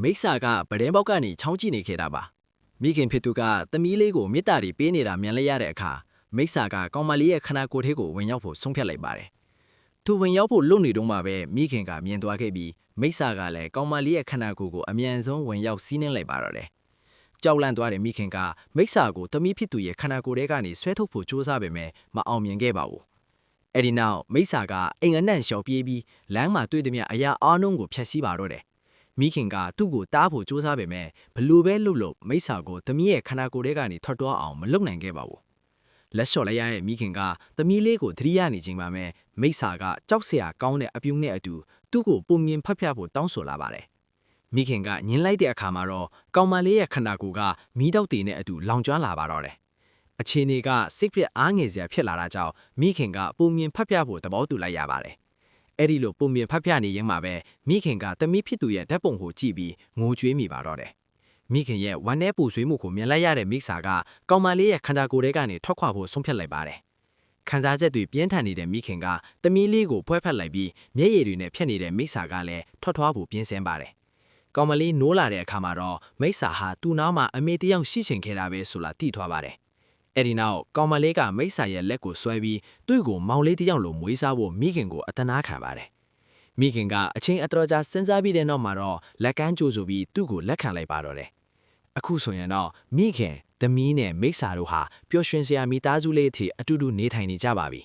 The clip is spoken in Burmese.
မိစ္ဆာကပဒင်းပေါက်ကနေချောင်းကြည့်နေခဲ့တာပါမိခင်ဖြစ်သူကသမီးလေးကိုမေတ္တာတွေပေးနေတာမြန်လဲရတဲ့အခါမိစ္ဆာကကောင်မလေးရဲ့ခနာကိုယ်ထဲကိုဝင်ရောက်ဖို့ဆုံးဖြတ်လိုက်ပါတယ်သူဝင်ရောက်ဖို့လွတ်နေတော့မှပဲမိခင်ကမြင်သွားခဲ့ပြီးမိစ္ဆာကလည်းကောင်မလေးရဲ့ခနာကိုယ်ကိုအမြန်ဆုံးဝင်ရောက်စီးနှင်းလိုက်ပါတော့တယ်ကြောက်လန့်သွားတဲ့မိခင်ကမိစ္ဆာကိုသမီးဖြစ်သူရဲ့ခနာကိုယ်ထဲကနေဆွဲထုတ်ဖို့ကြိုးစားပေမဲ့မအောင်မြင်ခဲ့ပါဘူးအဲ့ဒီနောက်မိစ္ဆာကအိမ်အနှံ့လျှော်ပြေးပြီးလမ်းမှာတွေ့သည်မြအရာအားလုံးကိုဖျက်ဆီးပါတော့တယ်မိခင်ကသူ့ကိုတားဖို့ကြိုးစားပေမဲ့ဘလို့ပဲလှုပ်လို့မိစ္ဆာကိုသမီးရဲ့ခနာကိုယ်ထဲကနေထွက်သွားအောင်မလုပ်နိုင်ခဲ့ပါဘူးလက်လျှော်လိုက်ရတဲ့မိခင်ကသမီးလေးကိုသတိရနေချိန်မှာပဲမိစ္ဆာကကြောက်စရာကောင်းတဲ့အပြုံးနဲ့အတူသူ့ကိုပုံမြင်ဖတ်ပြဖို့တောင်းဆိုလာပါတယ်မိခင်ကညှင်းလိုက်တဲ့အခါမှာတော့ကောင်မလေးရဲ့ခနာကိုယ်ကမီးတောက်တွေနဲ့အတူလောင်ကျွမ်းလာပါတော့တယ်အခြေအနေကစိတ်ပြက်အားငယ်စရာဖြစ်လာတာကြောင့်မိခင်ကပုံမြင်ဖတ်ပြဖို့သဘောတူလိုက်ရပါတယ်အဲ့ဒီလိုပုံမြင်ဖတ်ပြနေရင်မှာပဲမိခင်ကသမီးဖြစ်သူရဲ့ဓာတ်ပုံကိုကြည့်ပြီးငိုကြွေးမိပါတော့တယ်မိခင်ရဲ့ဝမ်းထဲပူဆွေးမှုကိုမြင်လိုက်ရတဲ့မိစ္ဆာကကောင်မလေးရဲ့ခန္ဓာကိုယ်ထဲကနေထွက်ခွာဖို့ဆုံးဖြတ်လိုက်ပါတယ်ခံစားချက်တွေပြင်းထန်နေတဲ့မိခင်ကသမီးလေးကိုဖွဲဖက်လိုက်ပြီးမျက်ရည်တွေနဲ့ဖြတ်နေတဲ့မိစ္ဆာကလည်းထွက်သွားဖို့ပြင်းစင်ပါတယ်ကောင်မလေးနိုးလာတဲ့အခါမှာတော့မိစ္ဆာဟာသူ့နားမှာအမေတယောက်ရှိချင်ခဲ့တာပဲဆိုလာသိသွားပါတယ်အဲ့ဒီနောက်ကောင်မလေးကမိစ္ဆာရဲ့လက်ကိုဆွဲပြီးသူ့ကိုမောင်လေးတယောက်လိုမွေးစားဖို့မိခင်ကိုအတနာခံပါတယ်မိခင်ကအချင်းအတော်ကြာစဉ်းစားပြီးတဲ့နောက်မှာတော့လက်ကမ်းကြိုးဆိုပြီးသူ့ကိုလက်ခံလိုက်ပါတော့တယ်အခုဆိုရင်တော့မိခင်သမီးနဲ့မိစ္ဆာတို့ဟာပျော်ရွှင်စရာမိသားစုလေးအထိအတူတူနေထိုင်နေကြပါပြီ